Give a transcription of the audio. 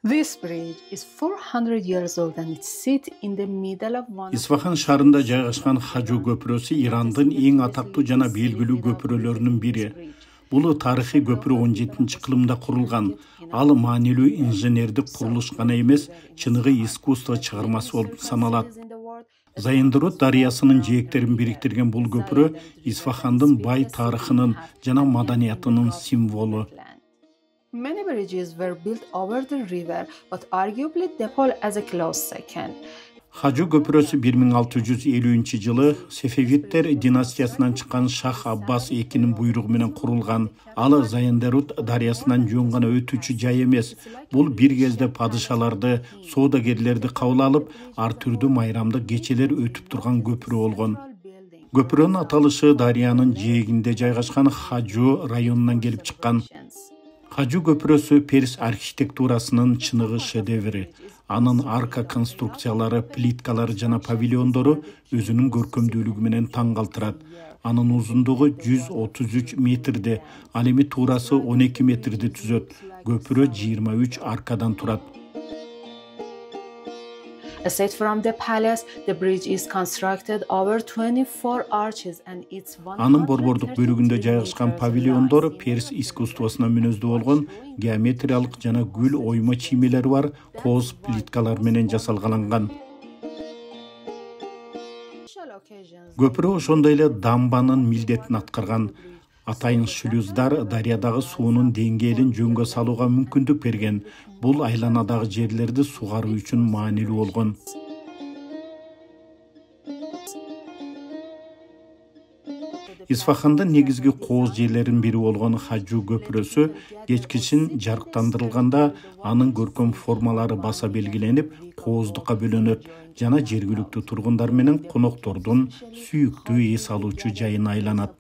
This bridge is 400 years old and it sits in the middle of one Исфахан шаарында жайгашкан Хажу көпүрөсү Ирандын эң атактуу жана белгилүү көпүрөлөрүнүн бири. Бул тарыхый көпүрө 17-кылымда курулган. Ал маанилүү инженердик курулуш гана эмес, чыныгы искусство чыгармасы болуп саналат. Зайындырут дарыясынын жээктерин бириктирген бул көпүрө Исфахандын бай тарыхынын жана маданиятынын символу. Many bridges were built over the river, but arguably Depol as a close second. Хажу көпүрөсү 1650-жылы Сефевидтер династиясынан чыккан Шах Аббас экинин буйругу менен курулган. Ал Зайындырут дарыясынан жөн гана өтүүчү жай эмес. Бул бир кезде падышаларды, соодагерлерди кабыл алып, ар түрдүү майрамдык кечелер өтүп турган көпүрө болгон. Көпүрөнүн аталышы дарыянын жээгинде жайгашкан Хажу районунан келип чыккан. Хажу көпүрөсү Перс архитектурасынын чыныгы шедеври. Анын арка конструкциялары, плиткалары жана павильондору өзүнүн көркөмдүүлүгү менен таң калтырат. Анын узундугу 133 метрде, ал эми туурасы 12 метрди түзөт. Көпүрө 23 аркадан турат. Aside from the palace, the bridge is constructed over 24 arches and it's Анын борбордук бөлүгүндө жайгашкан павильондор Перс искусствосуна мүнөздүү болгон геометриялык жана гүл ойма чиймелери бар кооз плиткалар менен жасалгаланган. Көпүрө ошондой эле дамбанын милдетин аткарган. Атайын шлюздар дарыядагы суунун деңгээлин жөнгө салууга мүмкүндүк берген. Бул айланадагы жерлерди сугаруу үчүн маанилүү болгон. Исфахандын негизги кооз жерлеринин бири болгон Хажу көпүрөсү кечкичин жарыктандырылганда анын көркөм формалары баса белгиленип, кооздукка бөлөнөт жана жергиликтүү тургундар менен коноктордун сүйүктүү эс алуучу жайына айланат.